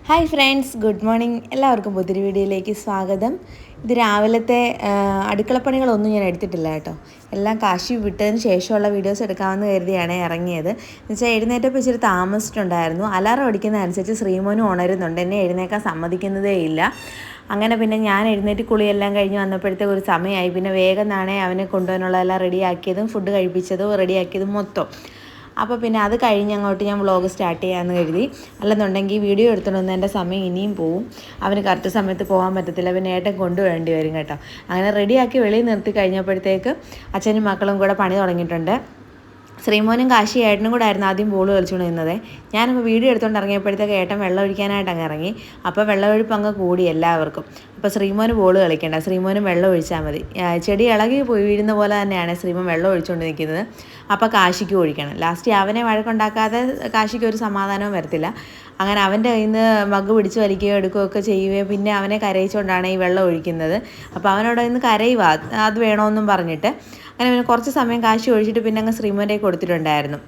Hi friends, good morning. എല്ലാവർക്കും പുതിയൊരു വീഡിയോയിലേക്ക് സ്വാഗതം. ഇത് രാവിലത്തെ അടുക്കളപ്പണികളൊന്നും ഞാൻ എടുത്തിട്ടില്ല കേട്ടോ. എല്ലാം കാശി വിട്ടതിന് ശേഷമുള്ള വീഡിയോസ് എടുക്കാമെന്ന് കരുതിയാണ് ഇറങ്ങിയത്. എന്നുവെച്ചാൽ എഴുന്നേറ്റപ്പോൾ ഇച്ചിരി താമസിച്ചിട്ടുണ്ടായിരുന്നു. അലാറം അടിക്കുന്നതനുസരിച്ച് ശ്രീമോനും ഉണരുന്നുണ്ട്, എന്നെ എഴുന്നേക്കാൻ സമ്മതിക്കുന്നതേ ഇല്ല. അങ്ങനെ പിന്നെ ഞാൻ എഴുന്നേറ്റ് കുളിയെല്ലാം കഴിഞ്ഞ് വന്നപ്പോഴത്തേക്ക് ഒരു സമയമായി. പിന്നെ വേഗം നാണേ അവനെ കൊണ്ടുപോകാനുള്ളതെല്ലാം റെഡിയാക്കിയതും ഫുഡ് കഴിപ്പിച്ചതും റെഡിയാക്കിയതും മൊത്തം. അപ്പോൾ പിന്നെ അത് കഴിഞ്ഞ് അങ്ങോട്ട് ഞാൻ വ്ളോഗ് സ്റ്റാർട്ട് ചെയ്യാമെന്ന് കരുതി. അല്ലെന്നുണ്ടെങ്കിൽ വീഡിയോ എടുത്തോണ്ട് എൻ്റെ സമയം ഇനിയും പോവും. അവന് കറക്റ്റ് സമയത്ത് പോകാൻ പറ്റത്തില്ല, പിന്നെ ഏട്ടൻ കൊണ്ടുവേണ്ടി വരും കേട്ടോ. അങ്ങനെ റെഡിയാക്കി വെളിയിൽ നിർത്തി കഴിഞ്ഞപ്പോഴത്തേക്ക് അച്ഛനും മക്കളും കൂടെ പണി തുടങ്ങിയിട്ടുണ്ട്. ശ്രീമോനും കാശി ഏട്ടനും കൂടെ ആയിരുന്നു ആദ്യം ബോൾ കളിച്ചുകൊണ്ട് നിന്നത്. ഞാനപ്പോൾ വീഡിയോ എടുത്തുകൊണ്ട് ഇറങ്ങിയപ്പോഴത്തേക്ക് ഏട്ടൻ വെള്ളം ഒഴിക്കാനായിട്ട് അങ്ങ് ഇറങ്ങി. അപ്പോൾ വെള്ളമൊഴിപ്പ് അങ്ങ് കൂടി എല്ലാവർക്കും. അപ്പോൾ ശ്രീമോന് ബോൾ കളിക്കേണ്ട, ശ്രീമോനും വെള്ളം ഒഴിച്ചാൽ മതി. ചെടി ഇളകി പോയി വീഴുന്ന പോലെ തന്നെയാണ് ശ്രീമോൻ വെള്ളം ഒഴിച്ചുകൊണ്ട് നിൽക്കുന്നത്. അപ്പോൾ കാശിക്ക് ഒഴിക്കണം. ലാസ്റ്റ് അവനെ വഴക്കുണ്ടാക്കാതെ കാശിക്ക് ഒരു സമാധാനവും വരത്തില്ല. അങ്ങനെ അവൻ്റെ കയ്യിൽ നിന്ന് മഗ് പിടിച്ച് വലിക്കുകയോ എടുക്കുകയോ ഒക്കെ ചെയ്യുകയോ പിന്നെ അവനെ കരയിച്ചുകൊണ്ടാണ് ഈ വെള്ളം ഒഴിക്കുന്നത്. അപ്പോൾ അവനോട് ഇന്ന് കരയുക, അത് വേണമെന്നും പറഞ്ഞിട്ട്. അങ്ങനെ പിന്നെ കുറച്ച് സമയം കാശി ഒഴിച്ചിട്ട് പിന്നെ അങ്ങ് ശ്രീമോൻ്റെ കൊടുത്തിട്ടുണ്ടായിരുന്നു.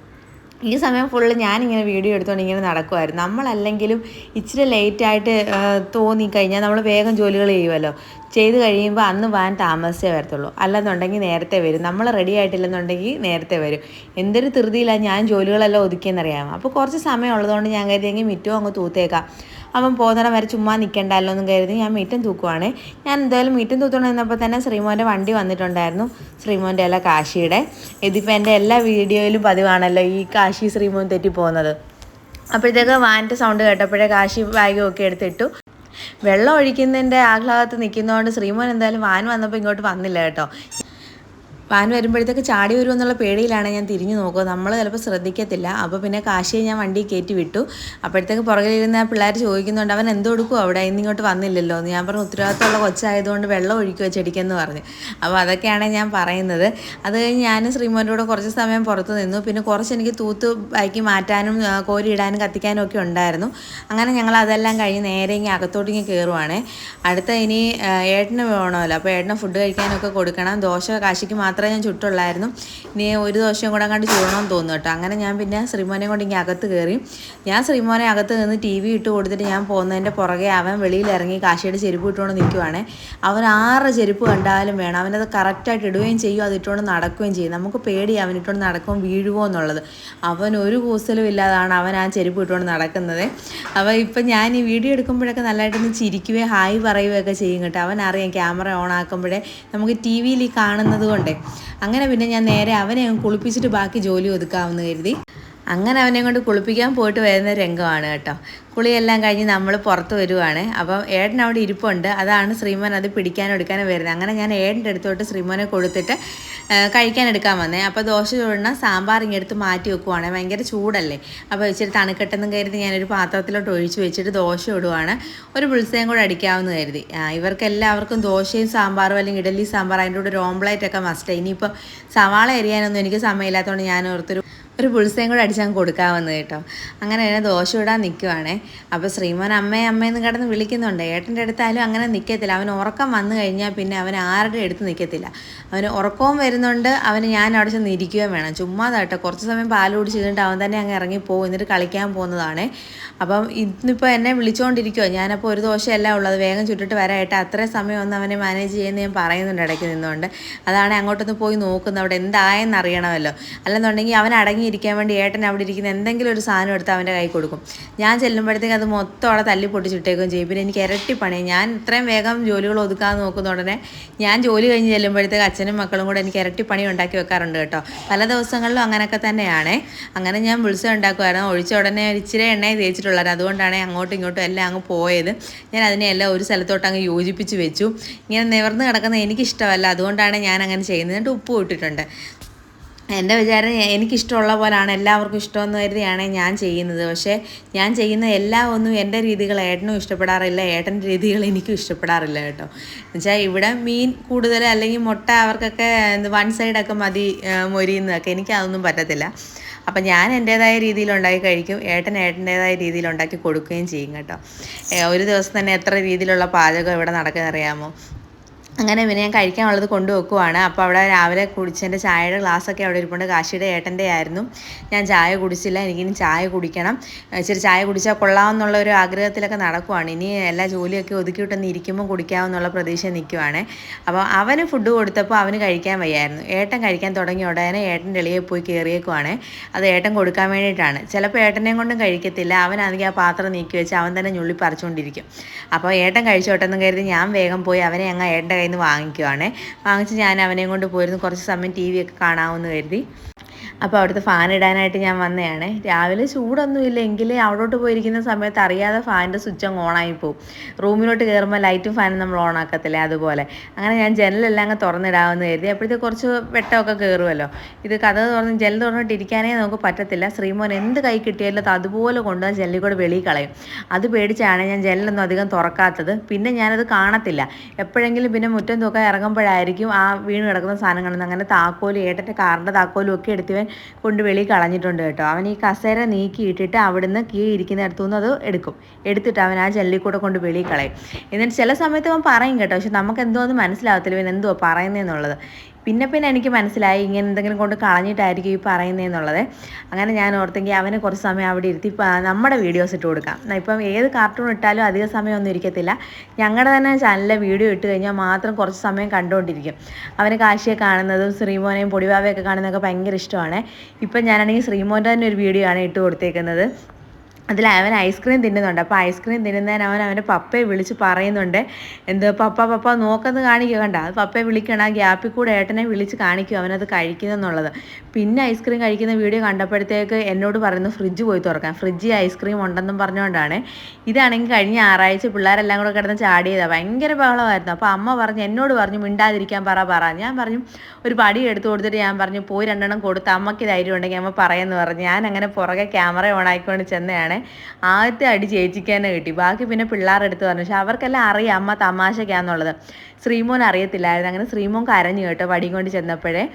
ഈ സമയം ഫുള്ള് ഞാനിങ്ങനെ വീഡിയോ എടുത്തുകൊണ്ട് ഇങ്ങനെ നടക്കുമായിരുന്നു. നമ്മളല്ലെങ്കിലും ഇച്ചിരി ലേറ്റായിട്ട് തോന്നിക്കഴിഞ്ഞാൽ നമ്മൾ വേഗം ജോലികൾ ചെയ്യുമല്ലോ. ചെയ്ത് കഴിയുമ്പോൾ അന്ന് വാൻ താമസിച്ചേ വരത്തുള്ളൂ. അല്ലെന്നുണ്ടെങ്കിൽ നേരത്തെ വരും. നമ്മൾ റെഡി ആയിട്ടില്ലെന്നുണ്ടെങ്കിൽ നേരത്തെ വരും. എന്തൊരു ധൃതിയിലാണ് ഞാൻ ജോലികളെല്ലാം ഒതുക്കിയെന്നറിയാമോ. അപ്പോൾ കുറച്ച് സമയം ഉള്ളതുകൊണ്ട് ഞാൻ കരുതിയെങ്കിൽ മിറ്റവും അങ്ങ് തൂത്തേക്കാം. അവൻ പോകുന്നിടം വരെ ചുമ്മാ നിൽക്കണ്ടല്ലോ എന്നും കരുതി ഞാൻ മീറ്റം തൂക്കുവാണ്. ഞാൻ എന്തായാലും മീറ്റം തൂത്തുകൊണ്ട് നിന്നപ്പോൾ തന്നെ ശ്രീമോൻ്റെ വണ്ടി വന്നിട്ടുണ്ടായിരുന്നു. ശ്രീമോൻ്റെ അല്ല, കാശിയുടെ. ഇതിപ്പോൾ എൻ്റെ എല്ലാ വീഡിയോയിലും പതിവാണല്ലോ ഈ കാശി ശ്രീമോൻ തെറ്റിപ്പോകുന്നത്. അപ്പോഴത്തേക്ക് വാനിൻ്റെ സൗണ്ട് കേട്ടപ്പോഴേ കാശി ബാഗും ഒക്കെ എടുത്തിട്ടു. വെള്ളം ഒഴിക്കുന്നതിൻ്റെ ആഹ്ലാദത്ത് നിൽക്കുന്നതുകൊണ്ട് ശ്രീമോൻ എന്തായാലും വാൻ വന്നപ്പോൾ ഇങ്ങോട്ട് വന്നില്ല കേട്ടോ. വാൻ വരുമ്പോഴത്തേക്ക് ചാടി വരുമെന്നുള്ള പേടിയിലാണ് ഞാൻ തിരിഞ്ഞു നോക്കുക. നമ്മൾ ചിലപ്പോൾ ശ്രദ്ധിക്കത്തില്ല. അപ്പോൾ പിന്നെ കാശിയെ ഞാൻ വണ്ടി കയറ്റി വിട്ടു. അപ്പോഴത്തേക്ക് പുറകിലിരുന്ന പിള്ളേർ ചോദിക്കുന്നുണ്ട്, അവൻ എന്ത് കൊടുക്കും അവിടെ, ഇന്നിങ്ങോട്ട് വന്നില്ലല്ലോ എന്ന്. ഞാൻ പറഞ്ഞു, ഉത്തരവാദിത്തമുള്ള കൊച്ചായതുകൊണ്ട് വെള്ളം ഒഴിക്കുക ചെടിക്കെന്ന് പറഞ്ഞു. അപ്പോൾ അതൊക്കെയാണ് ഞാൻ പറയുന്നത്. അത് കഴിഞ്ഞ് ഞാനും ശ്രീമോൻ്റെ കൂടെ കുറച്ച് സമയം പുറത്ത് നിന്നു. പിന്നെ കുറച്ച് എനിക്ക് തൂത്ത് ബാക്കി മാറ്റാനും കോരി ഇടാനും കത്തിക്കാനും ഒക്കെ ഉണ്ടായിരുന്നു. അങ്ങനെ ഞങ്ങൾ അതെല്ലാം കഴിഞ്ഞ് നേരെ ഇങ്ങനെ അകത്തോട്ടിങ്ങ് കയറുവാണ്. അടുത്ത ഇനി ഏട്ടന് വേണമല്ലോ, അപ്പോൾ ഏട്ടന് ഫുഡ് കഴിക്കാനൊക്കെ കൊടുക്കണം. ദോശ കാശിക്ക് മാത്രമേ ഞാൻ ചുട്ടുള്ളായിരുന്നു. ഇനി ഒരു ദോശയും കൂടെ കണ്ട് ചൂടണമെന്ന് തോന്നുന്നു കേട്ടോ. അങ്ങനെ ഞാൻ പിന്നെ ശ്രീമോനെ കൊണ്ട് ഇങ്ങനെ അകത്ത് കയറി. ഞാൻ ശ്രീമോനെ അകത്ത് നിന്ന് TV ഇട്ട് കൊടുത്തിട്ട് ഞാൻ പോകുന്നതിൻ്റെ പുറകെ അവൻ വെളിയിലിറങ്ങി കാശിയുടെ ചെരുപ്പ് ഇട്ടുകൊണ്ട് നിൽക്കുവാണ്. അവൻ 6 ചെരുപ്പ് കണ്ടാലും വേണം, അവനത് കറക്റ്റായിട്ട് ഇടുകയും ചെയ്യും, അത് ഇട്ടുകൊണ്ട് നടക്കുകയും ചെയ്യും. നമുക്ക് പേടി അവൻ ഇട്ടുകൊണ്ട് നടക്കുമ്പോൾ വീഴുമോ എന്നുള്ളത്. അവൻ ഒരു കൂസലും ഇല്ലാതാണ് അവൻ ആ ചെരുപ്പ് ഇട്ടുകൊണ്ട് നടക്കുന്നത്. അപ്പോൾ ഇപ്പം ഞാൻ ഈ വീഡിയോ എടുക്കുമ്പോഴൊക്കെ നല്ലതായിട്ടൊന്ന് ചിരിക്കുകയും ഹായ് പറയുകയൊക്കെ ചെയ്യും കേട്ടോ. അവൻ അറിയാം ക്യാമറ ഓൺ ആക്കുമ്പോഴേ നമുക്ക് TV കാണുന്നത് കൊണ്ടേ. അങ്ങനെ പിന്നെ ഞാൻ നേരെ അവനെ കുളിപ്പിച്ചിട്ട് ബാക്കി ജോലി ഒതുക്കാമെന്ന് കരുതി. അങ്ങനെ അവനെ കൊണ്ട് കുളിപ്പിക്കാൻ പോയിട്ട് വരുന്ന രംഗമാണ് കേട്ടോ. കുളിയെല്ലാം കഴിഞ്ഞ് നമ്മൾ പുറത്ത് വരുവാണ്. അപ്പം ഏട്ടൻ അവിടെ ഇരിപ്പുണ്ട്. അതാണ് ശ്രീമോൻ അത് പിടിക്കാനും എടുക്കാനും വരുന്നത്. അങ്ങനെ ഞാൻ ഏട്ടൻ്റെ അടുത്തോട്ട് ശ്രീമോനെ കൊടുത്തിട്ട് കഴിക്കാനെടുക്കാൻ വന്നേ. അപ്പോൾ ദോശ ചൂടണം, സാമ്പാർ ഇങ്ങെടുത്ത് മാറ്റി വെക്കുവാണ്. ഭയങ്കര ചൂടല്ലേ, അപ്പോൾ ഇച്ചിരി തണുക്കട്ടെന്നും കരുതി ഞാനൊരു പാത്രത്തിലോട്ട് ഒഴിച്ച് വെച്ചിട്ട് ദോശ ഇടുവാണ്. ഒരു പുളിസയും കൂടെ അടിക്കാമെന്ന് കരുതി. ഇവർക്കെല്ലാവർക്കും ദോശയും സാമ്പാറും അല്ലെങ്കിൽ ഇഡലി സാമ്പാർ, അതിൻ്റെ കൂടെ ഒരു ഓംപ്ലേറ്റൊക്കെ മസ്റ്റ്. ഇനിയിപ്പോൾ സവാള എരിയാനൊന്നും എനിക്ക് സമയമില്ലാത്തതുകൊണ്ട് ഞാൻ ഒരു പുളിസയും കൂടെ അടിച്ചാൽ കൊടുക്കാമെന്ന് കേട്ടോ. അങ്ങനെ തന്നെ ദോശ ഇടാൻ നിൽക്കുവാണേ. അപ്പോൾ ശ്രീമോൻ അമ്മയെന്ന് കിടന്ന് വിളിക്കുന്നുണ്ട്. ഏട്ടൻ്റെ അടുത്തായാലും അങ്ങനെ നിൽക്കത്തില്ല. അവന് ഉറക്കം വന്നു കഴിഞ്ഞാൽ പിന്നെ അവൻ ആരുടെ അടുത്ത് നിൽക്കത്തില്ല. അവന് ഉറക്കവും വരുന്നുണ്ട്, അവന് ഞാൻ അവിടെ ചെന്ന് ഇരിക്കുകയും വേണം. ചുമ്മാതാട്ടോ കുറച്ച് സമയം പാൽ കുടിച്ചിട്ട് അവൻ തന്നെ അങ്ങ് ഇറങ്ങിപ്പോവും, എന്നിട്ട് കളിക്കാൻ പോകുന്നതാണ്. അപ്പം ഇന്നിപ്പോൾ എന്നെ വിളിച്ചുകൊണ്ടിരിക്കുമോ. ഞാനപ്പോൾ ഒരു ദോശയല്ല ഉള്ളത്, വേഗം ചുട്ടിട്ട് വരാനായിട്ട് അത്രയും സമയം ഒന്ന് അവനെ മാനേജ് ചെയ്യുന്നത് ഞാൻ പറയുന്നുണ്ട് ഇടയ്ക്ക് നിന്നുകൊണ്ട്. അതാണ് അങ്ങോട്ടൊന്ന് പോയി നോക്കുന്നത്, അവിടെ എന്തായെന്ന് അറിയണമല്ലോ. അല്ലെന്നുണ്ടെങ്കിൽ അവൻ ഇരിക്കാൻ വേണ്ടി ഏട്ടൻ അവിടെ ഇരിക്കുന്ന എന്തെങ്കിലും ഒരു സാധനം എടുത്ത് അവൻ്റെ കൈ കൊടുക്കും. ഞാൻ ചെല്ലുമ്പോഴത്തേക്ക് അത് മൊത്തം അവിടെ തല്ലി പൊട്ടിച്ചിട്ടേക്കും ചെയ്യും. പിന്നെ എനിക്ക് ഇരട്ടി പണി. ഞാൻ ഇത്രയും വേഗം ജോലികൾ ഒതുക്കാൻ നോക്കുന്ന ഉടനെ ഞാൻ ജോലി കഴിഞ്ഞ് ചെല്ലുമ്പോഴത്തേക്ക് അച്ഛനും മക്കളും കൂടെ എനിക്ക് ഇരട്ടി പണി ഉണ്ടാക്കി വെക്കാറുണ്ട് കേട്ടോ. പല ദിവസങ്ങളിലും അങ്ങനെയൊക്കെ തന്നെയാണ്. അങ്ങനെ ഞാൻ പുളിസ ഉണ്ടാക്കുമായിരുന്നു. ഒഴിച്ച ഉടനെ ഇച്ചിരി എണ്ണയെ തേച്ചിട്ടുള്ളത്, അതുകൊണ്ടാണ് അങ്ങോട്ടും ഇങ്ങോട്ടും എല്ലാം അങ്ങ് പോയത്. ഞാൻ അതിനെല്ലാം ഒരു സ്ഥലത്തോട്ട് അങ്ങ് യോജിപ്പിച്ച് വെച്ചു. ഇങ്ങനെ നിവർന്ന് കിടക്കുന്നത് എനിക്കിഷ്ടമല്ല, അതുകൊണ്ടാണ് ഞാൻ അങ്ങനെ ചെയ്യുന്നത്. എന്നിട്ട് ഉപ്പ് ഇട്ടിട്ടുണ്ട്. എൻ്റെ വിചാരം എനിക്കിഷ്ടമുള്ള പോലെയാണ് എല്ലാവർക്കും ഇഷ്ടമെന്ന് കരുതിയാണ് ഞാൻ ചെയ്യുന്നത്. പക്ഷേ ഞാൻ ചെയ്യുന്ന എല്ലാം ഒന്നും എൻ്റെ രീതികൾ ഏട്ടനും ഇഷ്ടപ്പെടാറില്ല, ഏട്ടൻ്റെ രീതികൾ എനിക്കും ഇഷ്ടപ്പെടാറില്ല കേട്ടോ. എന്നുവെച്ചാൽ ഇവിടെ മീൻ കൂടുതൽ അല്ലെങ്കിൽ മുട്ട അവർക്കൊക്കെ 1 സൈഡൊക്കെ മതി മൊരിയുന്നതൊക്കെ. എനിക്കതൊന്നും പറ്റത്തില്ല. അപ്പം ഞാൻ എൻ്റേതായ രീതിയിൽ ഉണ്ടാക്കി കഴിക്കും, ഏട്ടൻ്റേതായ രീതിയിൽ ഉണ്ടാക്കി കൊടുക്കുകയും ചെയ്യും കേട്ടോ. ഒരു ദിവസം തന്നെ എത്ര രീതിയിലുള്ള പാചകം ഇവിടെ നടക്കുന്നത് അറിയാമോ. അങ്ങനെ പിന്നെ ഞാൻ കഴിക്കാനുള്ളത് കൊണ്ടുവെക്കുവാണ്. അപ്പോൾ അവിടെ രാവിലെ കുടിച്ചതിൻ്റെ ചായയുടെ ഗ്ലാസ്സൊക്കെ അവിടെ ഇരിപ്പുണ്ട്. കാശിയുടെ ഏട്ടൻ്റെ ആയിരുന്നു. ഞാൻ ചായ കുടിച്ചില്ല, എനിക്കിനി ചായ കുടിക്കണം. ഇച്ചിരി ചായ കുടിച്ചാൽ കൊള്ളാമെന്നുള്ള ഒരു ആഗ്രഹത്തിലൊക്കെ നടക്കുവാണ്. ഇനി എല്ലാ ജോലിയൊക്കെ ഒതുക്കിയിട്ടൊന്ന് ഇരിക്കുമ്പോൾ കുടിക്കാമെന്നുള്ള പ്രതീക്ഷ നിൽക്കുവാണ്. അപ്പോൾ അവന് ഫുഡ് കൊടുത്തപ്പോൾ അവന് കഴിക്കാൻ വയ്യായിരുന്നു. ഏട്ടൻ കഴിക്കാൻ തുടങ്ങിയ ഉടനെ ഏട്ടൻ്റെ എളിയെ പോയി കയറിയേക്കുവാണ്. അത് ഏട്ടൻ കൊടുക്കാൻ വേണ്ടിയിട്ടാണ്. ചിലപ്പോൾ ഏട്ടനെയും കൊണ്ടും കഴിക്കത്തില്ല. അവനാണെങ്കിൽ ആ പാത്രം നീക്കി വെച്ച് അവൻ തന്നെ ഞുള്ളി പറിച്ചുകൊണ്ടിരിക്കും. അപ്പോൾ ഏട്ടൻ കഴിച്ചോട്ടെന്ന് കരുതി ഞാൻ വേഗം പോയി അവനെ അങ്ങ് ഏട്ടൻ്റെ കയ്യിൽ നിന്ന് വാങ്ങിച്ച് ഞാൻ അവനെയും കൊണ്ട് പോയിരുന്നു. കുറച്ച് സമയം ടി വി ഒക്കെ കാണാമെന്ന് കരുതി. അപ്പോൾ അവിടുത്തെ ഫാൻ ഇടാനായിട്ട് ഞാൻ വന്നതാണ്. രാവിലെ ചൂടൊന്നുമില്ല എങ്കിൽ അവിടോട്ട് പോയിരിക്കുന്ന സമയത്ത് അറിയാതെ ഫാനിൻ്റെ സ്വിച്ച് അങ്ങ് ഓണായി പോകും. റൂമിലോട്ട് കയറുമ്പോൾ ലൈറ്റും ഫാനും നമ്മൾ ഓണാക്കത്തില്ലേ, അതുപോലെ. അങ്ങനെ ഞാൻ ജനലെല്ലാം അങ്ങ് തുറന്നിടാമെന്ന് കരുതി. അപ്പോഴത്തേക്ക് കുറച്ച് വെട്ടമൊക്കെ കയറുമല്ലോ. ഇത് കഥ ജനൽ തുറന്നിട്ട് ഇരിക്കാനേ നമുക്ക് പറ്റത്തില്ല. ശ്രീമോൻ എന്ത് കൈ കിട്ടിയാലും അത് അതുപോലെ കൊണ്ടുവന്ന് ജനലിൽ കൂടെ വെളിയിൽ കളയും. അത് പേടിച്ചാണ് ഞാൻ ജനലൊന്നും അധികം തുറക്കാത്തത്. പിന്നെ ഞാനത് കാണത്തില്ല. എപ്പോഴെങ്കിലും പിന്നെ മുറ്റം തൂക്കാൻ ഇറങ്ങുമ്പോഴായിരിക്കും ആ വീണ് കിടക്കുന്ന സാധനം കാണുന്നത്. അങ്ങനെ താക്കോലും ഏട്ടൻ്റെ കാറിൻ്റെ താക്കോലും ഒക്കെ എടുത്തവൻ കൊണ്ട് വെളിയിൽ കളഞ്ഞിട്ടുണ്ട് കേട്ടോ. അവൻ ഈ കസേര നീക്കിയിട്ടിട്ട് അവിടുന്ന് കീ ഇരിക്കുന്നിടത്തു നിന്ന് അത് എടുത്തിട്ട് അവൻ ആ ജനലിൽ കൂടെ കൊണ്ട് വെളിയിൽ കളയും. എന്നിട്ട് ചില സമയത്ത് അവൻ പറയും കേട്ടോ, പക്ഷെ നമുക്ക് എന്തോ ഒന്നും മനസ്സിലാവത്തില്ല ഇവൻ എന്തുവാ പറയുന്നതെന്നുള്ളത്. പിന്നെ എനിക്ക് മനസ്സിലായി ഇങ്ങനെ എന്തെങ്കിലും കൊണ്ട് കളഞ്ഞിട്ടായിരിക്കും ഈ പറയുന്നതെന്നുള്ളത്. അങ്ങനെ ഞാൻ ഓർത്തെങ്കിൽ അവനെ കുറച്ച് സമയം അവിടെ ഇരുത്തി നമ്മുടെ വീഡിയോസ് ഇട്ട് കൊടുക്കാം. ഇപ്പം ഏത് കാർട്ടൂൺ ഇട്ടാലും അധിക സമയമൊന്നും ഇരിക്കത്തില്ല. ഞങ്ങളുടെ തന്നെ ചാനലിലെ വീഡിയോ ഇട്ട് കഴിഞ്ഞാൽ മാത്രം കുറച്ച് സമയം കണ്ടുകൊണ്ടിരിക്കും. അവന് കാശിയെ കാണുന്നതും ശ്രീമോനെയും പൊടിവാവയൊക്കെ കാണുന്നതൊക്കെ ഭയങ്കര ഇഷ്ടമാണ്. ഇപ്പം ഞാനാണെങ്കിൽ ശ്രീമോൻ്റെ തന്നെ ഒരു വീഡിയോ ആണ് ഇട്ട് കൊടുത്തേക്കുന്നത്. അതിൽ അവൻ ഐസ്ക്രീം തിന്നുന്നുണ്ട്. അപ്പോൾ ഐസ്ക്രീം തിന്നുന്നതിന് അവൻ്റെ പപ്പയെ വിളിച്ച് പറയുന്നുണ്ട്, എന്തോ പപ്പ നോക്കുന്നത് കാണിക്കുക, കണ്ട അത് പപ്പയെ വിളിക്കണം. ആ ഗ്യാപ്പിൽ കൂടെ ഏട്ടനെ വിളിച്ച് കാണിക്കും അവനത് കഴിക്കുന്നെന്നുള്ളത്. പിന്നെ ഐസ്ക്രീം കഴിക്കുന്ന വീഡിയോ കണ്ടപ്പോഴത്തേക്ക് എന്നോട് പറയുന്നു ഫ്രിഡ്ജ് പോയി തുറക്കാൻ. ഫ്രിഡ്ജിൽ ഐസ്ക്രീം ഉണ്ടെന്നും പറഞ്ഞുകൊണ്ടാണ്. ഇതാണെങ്കിൽ കഴിഞ്ഞ ഞായറാഴ്ച പിള്ളേരെല്ലാം കൂടെ കിടന്ന് ചാടിയതാണ്. ഭയങ്കര ബഹളമായിരുന്നു. അപ്പോൾ അമ്മ എന്നോട് പറഞ്ഞു മിണ്ടാതിരിക്കാൻ പറ. ഞാൻ പറഞ്ഞു ഒരു പടി എടുത്തു കൊടുത്തിട്ട് ഞാൻ പറഞ്ഞു പോയി 2 എണ്ണം കൊടുത്ത് അമ്മയ്ക്ക് ധൈര്യം ഉണ്ടെങ്കിൽ അമ്മ പറയുമെന്ന് പറഞ്ഞു. ഞാൻ അങ്ങനെ പുറകെ ക്യാമറ ഓൺ ആയിക്കൊണ്ട് ചെന്നതാണ്. ആദ്യത്തെ അടി ചേച്ചിക്ക് തന്നെ കിട്ടി. ബാക്കി പിന്നെ പിള്ളേരെടുത്ത് പറഞ്ഞു. പക്ഷെ അവർക്കെല്ലാം അറിയാം അമ്മ തമാശയ്ക്കാന്നുള്ളത്. ശ്രീമോൻ അറിയത്തില്ലായിരുന്നു. അങ്ങനെ ശ്രീമോൻ കരഞ്ഞു കേട്ടോ വടിയും കൊണ്ട് ചെന്നപ്പോഴേ.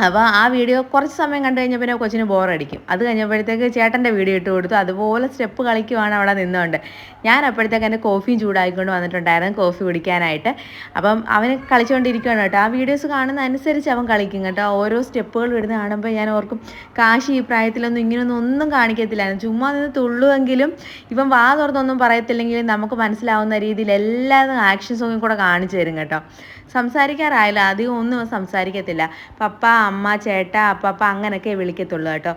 അപ്പോൾ ആ വീഡിയോ കുറച്ച് സമയം കണ്ടു കഴിഞ്ഞാൽ പിന്നെ കൊച്ചിന് ബോറടിക്കും. അത് കഴിഞ്ഞപ്പോഴത്തേക്ക് ചേട്ടൻ്റെ വീഡിയോ ഇട്ട് കൊടുത്തു. അതുപോലെ സ്റ്റെപ്പ് കളിക്കുവാണ് അവിടെ നിന്നുകൊണ്ട്. ഞാൻ അപ്പോഴത്തേക്ക് എൻ്റെ കോഫിയും ചൂടായിക്കൊണ്ട് വന്നിട്ടുണ്ടായിരുന്നു കോഫി കുടിക്കാനായിട്ട്. അപ്പം അവന് കളിച്ചുകൊണ്ടിരിക്കുകയാണ് കേട്ടോ. ആ വീഡിയോസ് കാണുന്ന അനുസരിച്ച് അവൻ കളിക്കും കേട്ടോ. ഓരോ സ്റ്റെപ്പുകൾ ഇടുന്ന കാണുമ്പോൾ ഞാൻ ഓർക്കും കാശി ഈ പ്രായത്തിലൊന്നും ഇങ്ങനെയൊന്നും കാണിക്കത്തില്ലായിരുന്നു. ചുമ്മാ നിന്ന് തുള്ളുവെങ്കിലും ഇവൻ വാ തുറന്നൊന്നും പറയത്തില്ലെങ്കിലും നമുക്ക് മനസ്സിലാവുന്ന രീതിയിൽ എല്ലാതും ആക്ഷൻ സോങ്ങിൽ കൂടെ കാണിച്ചു തരും കേട്ടോ. സംസാരിക്കാറായാലും അധികം ഒന്നും സംസാരിക്കത്തില്ല. പപ്പ, അമ്മ, ചേട്ടാ, അപ്പപ്പ അങ്ങനെയൊക്കെ വിളിക്കത്തുള്ളൂ കേട്ടോ.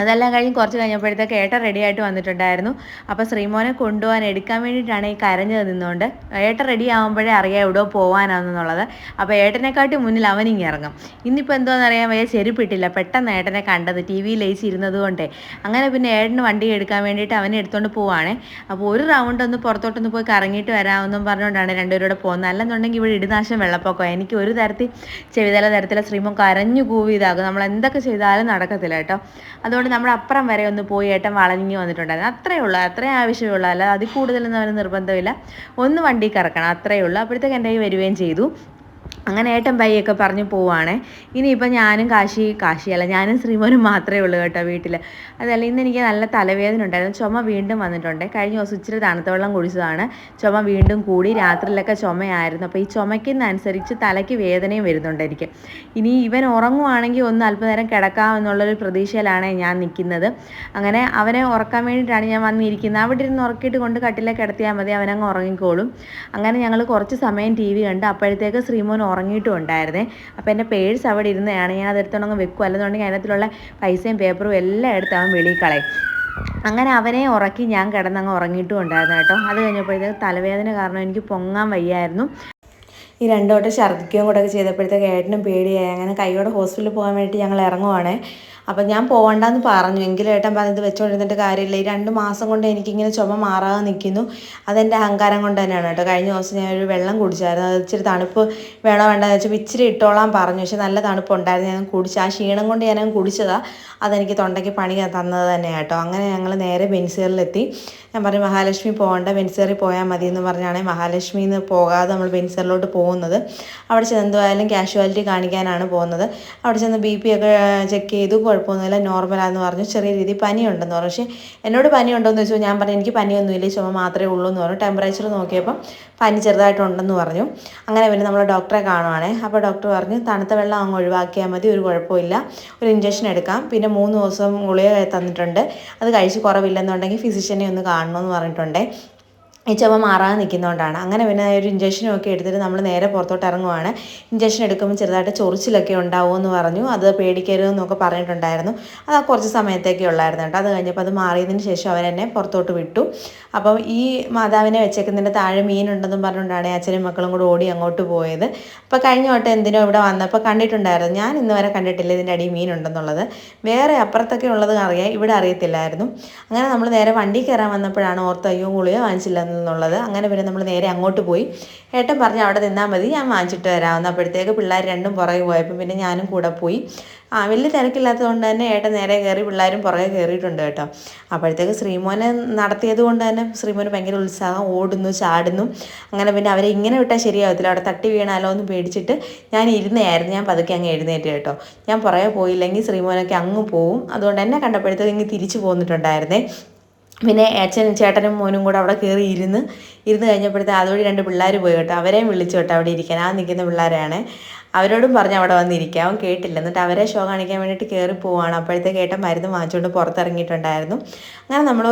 അതെല്ലാം കഴിഞ്ഞ് കുറച്ച് കഴിഞ്ഞപ്പോഴത്തേക്ക് ഏട്ടൻ റെഡി ആയിട്ട് വന്നിട്ടുണ്ടായിരുന്നു. അപ്പോൾ ശ്രീമോനെ കൊണ്ടുപോകാൻ എടുക്കാൻ വേണ്ടിയിട്ടാണ് ഈ കരഞ്ഞത് നിന്നുകൊണ്ട്. ഏട്ടൻ റെഡി ആകുമ്പോഴേ അറിയാം എവിടെ പോകാനാണെന്നുള്ളത്. അപ്പോൾ ഏട്ടനെക്കാട്ടി മുന്നിൽ അവനിങ്ങി ഇറങ്ങും. ഇന്നിപ്പോൾ എന്തോന്നറിയാൻ വയ്യ, ചെരുപ്പിട്ടില്ല. പെട്ടെന്ന് ഏട്ടനെ കണ്ടത് ടി വി ലയിച്ചിരുന്നത് കൊണ്ടേ. അങ്ങനെ പിന്നെ ഏട്ടന് വണ്ടി എടുക്കാൻ വേണ്ടിയിട്ട് അവനെ എടുത്തുകൊണ്ട് പോവാണ്. അപ്പോൾ ഒരു റൗണ്ട് ഒന്ന് പുറത്തോട്ടൊന്ന് പോയി കറങ്ങിയിട്ട് വരാമെന്നും പറഞ്ഞുകൊണ്ടാണ് രണ്ടുപേരോടെ പോകുന്നത്. അല്ലെന്നുണ്ടെങ്കിൽ ഇവിടെ ഇടുനാശം വെള്ളപ്പൊക്കം. എനിക്ക് ഒരു തരത്തിൽ ചെവിതല തരത്തിലെ ശ്രീമോൻ കരഞ്ഞു കൂവി ഇതാകും. നമ്മൾ എന്തൊക്കെ ചെയ്താലും നടക്കത്തില്ല കേട്ടോ. അതുകൊണ്ട് നമ്മുടെ അപ്പുറം വരെ ഒന്ന് പോയി ഏട്ടൻ വളഞ്ഞു വന്നിട്ടുണ്ടായിരുന്നു. അത്രയേ ഉള്ളൂ, അത്രയും ആവശ്യമുള്ളൂ. അല്ല അതിൽ കൂടുതലൊന്നും അവന് നിർബന്ധമില്ല. ഒന്ന് വണ്ടി കറക്കണം, അത്രയേ ഉള്ളൂ. അപ്പോഴത്തേക്ക് എൻ്റെ കയ്യിൽ വരികയും ചെയ്തു. അങ്ങനെ ഏട്ടൻ ബൈയൊക്കെ പറഞ്ഞ് പോവാണ്. ഇനിയിപ്പോൾ ഞാനും കാശിയല്ല ഞാനും ശ്രീമോനും മാത്രമേ ഉള്ളൂ കേട്ടോ വീട്ടിൽ. അതല്ല ഇന്ന് എനിക്ക് നല്ല തലവേദന ഉണ്ടായിരുന്നു. ചുമ വീണ്ടും വന്നിട്ടുണ്ട്. കഴിഞ്ഞ ദിവസം ഇച്ചിരി തണുത്ത വെള്ളം കുടിച്ചതാണ്. ചുമ വീണ്ടും കൂടി. രാത്രിയിലൊക്കെ ചുമയായിരുന്നു. അപ്പോൾ ഈ ചുമയ്ക്കുന്നതനുസരിച്ച് തലയ്ക്ക് വേദനയും വരുന്നുണ്ട് എനിക്ക്. ഇനി ഇവൻ ഉറങ്ങുവാണെങ്കിൽ ഒന്ന് അല്പനേരം കിടക്കാമെന്നുള്ളൊരു പ്രതീക്ഷയിലാണ് ഞാൻ നിൽക്കുന്നത്. അങ്ങനെ അവനെ ഉറക്കാൻ വേണ്ടിയിട്ടാണ് ഞാൻ വന്നിരിക്കുന്നത്. അവിടെ ഇരുന്ന് ഉറക്കിയിട്ട് കൊണ്ട് കട്ടിലേക്ക് കിടത്തിയാൽ മതി, അവനങ്ങ് ഉറങ്ങിക്കോളും. അങ്ങനെ ഞങ്ങൾ കുറച്ച് സമയം ടി വി കണ്ട്. അപ്പോഴത്തേക്ക് ശ്രീമോൻ ഉറങ്ങിയിട്ടും ഉണ്ടായിരുന്നേ. അപ്പോൾ എൻ്റെ പേഴ്സ് അവിടെ ഇരുന്നതാണ്. ഞാൻ അതെടുത്തോണ്ടങ്ങ് വെക്കും. അല്ലെന്നുണ്ടെങ്കിൽ അതിനകത്തുള്ള പൈസയും പേപ്പറും എല്ലാം എടുത്ത് അവൻ വെളിയിൽ കളയും. അങ്ങനെ അവനെ ഉറക്കി ഞാൻ കിടന്നങ്ങ് ഉറങ്ങിയിട്ടും ഉണ്ടായിരുന്നു കേട്ടോ. അത് കഴിഞ്ഞപ്പോഴത്തേക്ക് തലവേദന കാരണം എനിക്ക് പൊങ്ങാൻ വയ്യായിരുന്നു. ഈ 2 വട്ടം ഛർദ്ദിക്കുകയും കൂടെ ഒക്കെ ചെയ്തപ്പോഴത്തേക്ക് ഏട്ടനും പേടിയായി. അങ്ങനെ കൈയോടെ ഹോസ്പിറ്റലിൽ പോകാൻ വേണ്ടി ഞങ്ങൾ ഇറങ്ങുവാണേ. അപ്പം ഞാൻ പോകണ്ടെന്ന് പറഞ്ഞു. എങ്കിലും ഏട്ടൻ പറഞ്ഞത് വെച്ചുകൊണ്ടിരുന്നിട്ട് കാര്യമില്ല. ഈ 2 മാസം കൊണ്ട് എനിക്കിങ്ങനെ ചുമ മാറാതെ നിൽക്കുന്നു. അതെൻ്റെ അഹങ്കാരം കൊണ്ട് തന്നെയാണ് കേട്ടോ. കഴിഞ്ഞ ദിവസം ഞാനൊരു വെള്ളം കുടിച്ചായിരുന്നു. അത് ഇച്ചിരി തണുപ്പ് വേണോ വേണ്ടെന്ന് വെച്ചപ്പോൾ ഇച്ചിരി ഇട്ടോളാൻ പറഞ്ഞു. പക്ഷെ നല്ല തണുപ്പുണ്ടായിരുന്നു. ഞാൻ കുടിച്ചു. ആ ക്ഷീണം കൊണ്ട് ഞാനങ്ങ് കുടിച്ചതാണ്. അതെനിക്ക് തൊണ്ടയ്ക്ക് പണി തന്നത് തന്നെയാണ് കേട്ടോ. അങ്ങനെ ഞങ്ങൾ നേരെ ബെൻസേറിലെത്തി. ഞാൻ പറഞ്ഞു മഹാലക്ഷ്മി പോകണ്ട, ബെൻസേറിൽ പോയാൽ മതി എന്ന് പറഞ്ഞാണ് മഹാലക്ഷ്മിയിൽ നിന്ന് പോകാതെ നമ്മൾ ബെൻസേറിലോട്ട് പോകുന്നത്. അവിടെ ചെന്ന് എന്തായാലും കാഷ്വാലിറ്റി കാണിക്കാനാണ് പോകുന്നത്. അവിടെ ചെന്ന് BP ഒക്കെ ചെക്ക് ചെയ്തു. കുഴപ്പമൊന്നുമില്ല, നോർമലാന്ന് പറഞ്ഞു. ചെറിയ രീതിയിൽ പനിയുണ്ടെന്ന് പറഞ്ഞു. പക്ഷേ എന്നോട് പനിയുണ്ടോ എന്ന് ചോദിച്ചാൽ ഞാൻ പറഞ്ഞു എനിക്ക് പനിയൊന്നുമില്ല, ചുമ മാത്രമേ ഉള്ളൂ എന്ന് പറഞ്ഞു. ടെമ്പറേച്ചർ നോക്കിയപ്പം പനി ചെറുതായിട്ടുണ്ടെന്ന് പറഞ്ഞു. അങ്ങനെ പിന്നെ നമ്മൾ ഡോക്ടറെ കാണുവാണേ. അപ്പോൾ ഡോക്ടർ പറഞ്ഞു തണുത്ത വെള്ളം അങ്ങ് ഒഴിവാക്കിയാൽ മതി, ഒരു കുഴപ്പമില്ല, ഒരു ഇഞ്ചക്ഷൻ എടുക്കാം, പിന്നെ 3 ദിവസം ഗുളിക തന്നിട്ടുണ്ട്, അത് കഴിച്ച് കുറവില്ലെന്നുണ്ടെങ്കിൽ ഫിസിഷ്യനെ ഒന്ന് കാണണമെന്ന് പറഞ്ഞിട്ടുണ്ട്. ഈ ചുമ മാറാതെ നിൽക്കുന്നതുകൊണ്ടാണ്. അങ്ങനെ പിന്നെ ഒരു ഇഞ്ചക്ഷനും ഒക്കെ എടുത്തിട്ട് നമ്മൾ നേരെ പുറത്തോട്ട് ഇറങ്ങുവാണ്. ഇഞ്ചക്ഷൻ എടുക്കുമ്പോൾ ചെറുതായിട്ട് ചൊറിച്ചിലൊക്കെ ഉണ്ടാവുമെന്ന് പറഞ്ഞു. അത് പേടിക്കരുതെന്നൊക്കെ പറഞ്ഞിട്ടുണ്ടായിരുന്നു. അത് കുറച്ച് സമയത്തേക്കേ ഉള്ളായിരുന്നു കേട്ടോ. അത് കഴിഞ്ഞപ്പോൾ അത് മാറിയതിന് ശേഷം അവരെന്നെ പുറത്തോട്ട് വിട്ടു. അപ്പം ഈ മാതാവിനെ വെച്ചേക്കുന്നതിൻ്റെ താഴെ മീനുണ്ടെന്നും പറഞ്ഞുകൊണ്ടാണ് അച്ഛനും മക്കളും കൂടെ ഓടി അങ്ങോട്ട് പോയത്. അപ്പോൾ കഴിഞ്ഞ വട്ടം എന്തിനോ ഇവിടെ വന്നപ്പോൾ കണ്ടിട്ടുണ്ടായിരുന്നു. ഞാൻ ഇന്ന് വരെ കണ്ടിട്ടില്ല ഇതിൻ്റെ അടിയിൽ മീനുണ്ടെന്നുള്ളത്. വേറെ അപ്പുറത്തൊക്കെ ഉള്ളത് അറിയാം, ഇവിടെ അറിയത്തില്ലായിരുന്നു. അങ്ങനെ നമ്മൾ നേരെ വണ്ടി കയറാൻ വന്നപ്പോഴാണ് ഓർത്ത് അയ്യോ ഗുളിക വാങ്ങിച്ചില്ല എന്നുള്ളത്. അങ്ങനെ പിന്നെ നമ്മൾ നേരെ അങ്ങോട്ട് പോയി. ഏട്ടൻ പറഞ്ഞ് അവിടെ നിന്നാൽ മതി, ഞാൻ വാങ്ങിച്ചിട്ട് വരാമെന്ന്. അപ്പോഴത്തേക്ക് പിള്ളേർ രണ്ടും പുറകെ പോയപ്പോൾ പിന്നെ ഞാനും കൂടെ പോയി. വലിയ തിരക്കില്ലാത്തതുകൊണ്ട് തന്നെ ഏട്ടൻ നേരെ കയറി, പിള്ളേരും പുറകെ കയറിയിട്ടുണ്ട് കേട്ടോ. അപ്പോഴത്തേക്ക് ശ്രീമോനെ നടത്തിയത് കൊണ്ട് തന്നെ ശ്രീമോന് ഭയങ്കര ഉത്സാഹം, ഓടുന്നു ചാടുന്നു. അങ്ങനെ പിന്നെ അവരെ ഇങ്ങനെ വിട്ടാൽ ശരിയാവത്തില്ല, അവിടെ തട്ടി വീണാലോ എന്ന് പേടിച്ചിട്ട് ഞാൻ ഇരുന്നയായിരുന്നു. ഞാൻ പതുക്കെ അങ്ങ് എഴുന്നേറ്റ് കേട്ടോ. ഞാൻ പുറകെ പോയില്ലെങ്കിൽ ശ്രീമോനൊക്കെ അങ്ങ് പോവും. അതുകൊണ്ട് എന്നെ കണ്ടപ്പോഴത്തേക്ക് ഇങ്ങ് തിരിച്ചു പോന്നിട്ടുണ്ടായിരുന്നേ. പിന്നെ ചേട്ടനും മോനും കൂടെ അവിടെ കയറി ഇരുന്ന് കഴിഞ്ഞപ്പോഴത്തെ അതുവഴി 2 പിള്ളേർ പോയി കേട്ടോ. അവരെയും വിളിച്ചു കേട്ടോ അവിടെ ഇരിക്കാൻ. ആ നിൽക്കുന്ന പിള്ളേരാണ്. അവരോടും പറഞ്ഞ് അവിടെ വന്നിരിക്കുക. അവൻ കേട്ടില്ല. എന്നിട്ട് അവരെ ഷോ കാണിക്കാൻ വേണ്ടിയിട്ട് കയറി പോവുകയാണ്. അപ്പോഴത്തേക്ക് ഏട്ടൻ മരുന്ന് വാങ്ങിച്ചുകൊണ്ട് പുറത്തിറങ്ങിയിട്ടുണ്ടായിരുന്നു. അങ്ങനെ നമ്മൾ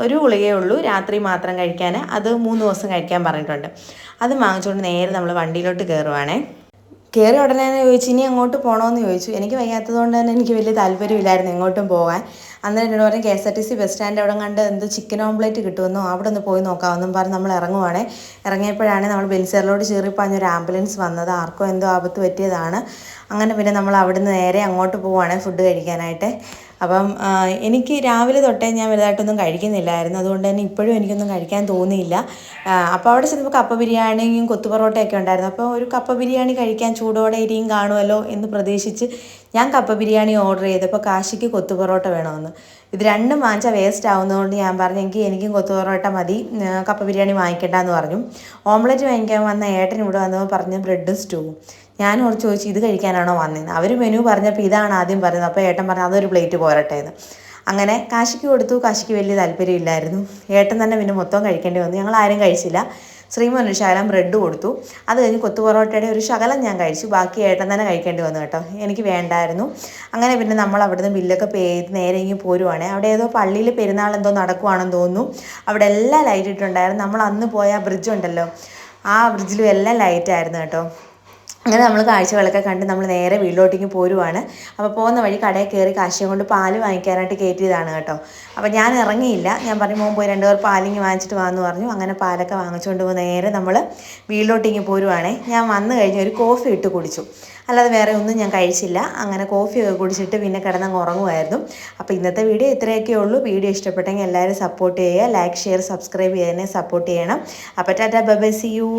ഒരു ഗുളികയേ ഉള്ളൂ രാത്രി മാത്രം കഴിക്കാൻ. അത് 3 ദിവസം കഴിക്കാൻ പറഞ്ഞിട്ടുണ്ട്. അത് വാങ്ങിച്ചുകൊണ്ട് നേരെ നമ്മൾ വണ്ടിയിലോട്ട് കയറുവാണേ. കയറി ഉടനെ തന്നെ ചോദിച്ചു ഇനി അങ്ങോട്ട് പോകണമെന്ന് ചോദിച്ചു. എനിക്ക് വയ്യാത്തത് കൊണ്ട് തന്നെ എനിക്ക് വലിയ താല്പര്യമില്ലായിരുന്നു എങ്ങോട്ടും പോകാൻ. അന്നേരം എന്നോട് പറഞ്ഞ് KSRTC ബസ് സ്റ്റാൻഡ് അവിടെ കണ്ട് എന്ത് ചിക്കൻ ഓംപ്ലേറ്റ് കിട്ടുമെന്നോ അവിടെ ഒന്ന് പോയി നോക്കാമെന്നും പറഞ്ഞ് നമ്മൾ ഇറങ്ങുവാണേ. ഇറങ്ങിയപ്പോഴാണ് നമ്മൾ ബെൻസറിലോട്ട് ചേറിപ്പഞ്ഞൊരു ആംബുലൻസ് വന്നത്. ആർക്കോ എന്തോ ആപത്ത് പറ്റിയതാണ്. അങ്ങനെ പിന്നെ നമ്മൾ അവിടുന്ന് നേരെ അങ്ങോട്ട് പോവുകയാണ് ഫുഡ് കഴിക്കാനായിട്ട്. അപ്പം എനിക്ക് രാവിലെ തൊട്ടേ ഞാൻ വലുതായിട്ടൊന്നും കഴിക്കുന്നില്ലായിരുന്നു. അതുകൊണ്ട് തന്നെ ഇപ്പോഴും എനിക്കൊന്നും കഴിക്കാൻ തോന്നിയില്ല. അപ്പോൾ അവിടെ ചെന്നപ്പോൾ കപ്പ ബിരിയാണിയും കൊത്തു പൊറോട്ടയൊക്കെ ഉണ്ടായിരുന്നു. അപ്പോൾ ഒരു കപ്പ ബിരിയാണി കഴിക്കാൻ ചൂടോടെ ഇരിയും കാണുമല്ലോ എന്ന് പ്രതീക്ഷിച്ച് ഞാൻ കപ്പ ബിരിയാണി ഓർഡർ ചെയ്തപ്പോൾ കാശിക്ക് കൊത്തു പൊറോട്ട വേണമെന്ന്. ഇത് രണ്ടും വാങ്ങിച്ചാൽ വേസ്റ്റ് ആവുന്നതുകൊണ്ട് ഞാൻ പറഞ്ഞു എനിക്കും കൊത്തു പൊറോട്ട മതി, കപ്പ ബിരിയാണി വാങ്ങിക്കണ്ടെന്ന് പറഞ്ഞു. ഓംലെറ്റ് വാങ്ങിക്കാൻ വന്ന ഏട്ടൻ ഇവിടെ വന്നപ്പോൾ പറഞ്ഞ് ബ്രെഡും സ്റ്റൂവും. ഞാൻ ഓർത്ത് ചോദിച്ചു ഇത് കഴിക്കാനാണോ വന്നത്. അവർ മെനു പറഞ്ഞപ്പോൾ ഇതാണ് ആദ്യം പറയുന്നത്. അപ്പോൾ ഏട്ടൻ പറഞ്ഞു അതൊരു പ്ലേറ്റ് പോരട്ടെ എന്ന്. അങ്ങനെ കാശിക്ക് കൊടുത്തു. കാശിക്ക് വലിയ താല്പര്യമില്ലായിരുന്നു. ഏട്ടൻ തന്നെ പിന്നെ മൊത്തം കഴിക്കേണ്ടി വന്നു. ഞങ്ങൾ ആരും കഴിച്ചില്ല. ശ്രീമോൻ ഒരു ശകലം ബ്രെഡ് കൊടുത്തു. അത് കഴിഞ്ഞ് കൊത്തു പൊറോട്ടയുടെ ഒരു ശകലം ഞാൻ കഴിച്ചു. ബാക്കി ഏട്ടൻ തന്നെ കഴിക്കേണ്ടി വന്നു കേട്ടോ. എനിക്ക് വേണ്ടായിരുന്നു. അങ്ങനെ പിന്നെ നമ്മൾ അവിടുന്ന് ബില്ലൊക്കെ പേ ചെയ്ത് നേരെ ഇങ്ങ് പോരുവാണേ. അവിടെ ഏതോ പള്ളിയിൽ പെരുന്നാൾ എന്തോ നടക്കുവാണെന്ന് തോന്നുന്നു. അവിടെ എല്ലാം ലൈറ്റ് ഇട്ടുണ്ടായിരുന്നു. നമ്മൾ അന്ന് പോയ ആ ബ്രിഡ്ജ് ഉണ്ടല്ലോ, ആ ബ്രിഡ്ജിലും എല്ലാം ലൈറ്റായിരുന്നു കേട്ടോ. അങ്ങനെ നമ്മൾ കാഴ്ചകളൊക്കെ കണ്ട് നമ്മൾ നേരെ വീട്ടിലോട്ടേക്ക് പോരുവാണ്. അപ്പോൾ പോകുന്ന വഴി കടയിൽ കയറി കാശിയെ കൊണ്ട് പാല് വാങ്ങിക്കാനായിട്ട് കയറ്റിയതാണ് കേട്ടോ. അപ്പോൾ ഞാൻ ഇറങ്ങിയില്ല. ഞാൻ പറഞ്ഞു മോൻ പോയി 2 പേർ പാലിങ്ങി വാങ്ങിച്ചിട്ട് വാന്ന് പറഞ്ഞു. അങ്ങനെ പാലൊക്കെ വാങ്ങിച്ചുകൊണ്ട് പോയി നേരെ നമ്മൾ വീട്ടിലോട്ടേക്ക് പോരുവാണേ. ഞാൻ വന്നു കഴിഞ്ഞ് ഒരു കോഫി ഇട്ട് കുടിച്ചു, അല്ലാതെ വേറെ ഒന്നും ഞാൻ കഴിച്ചില്ല. അങ്ങനെ കോഫിയൊക്കെ കുടിച്ചിട്ട് പിന്നെ കിടന്നങ്ങ് ഉറങ്ങുമായിരുന്നു. അപ്പോൾ ഇന്നത്തെ വീഡിയോ ഇത്രയൊക്കെ ഉള്ളൂ. വീഡിയോ ഇഷ്ടപ്പെട്ടെങ്കിൽ എല്ലാവരും സപ്പോർട്ട് ചെയ്യുക. ലൈക്ക്, ഷെയർ, സബ്സ്ക്രൈബ് ചെയ്തതിനെ സപ്പോർട്ട് ചെയ്യണം. അപ്പോൾ tata bye bye, see U.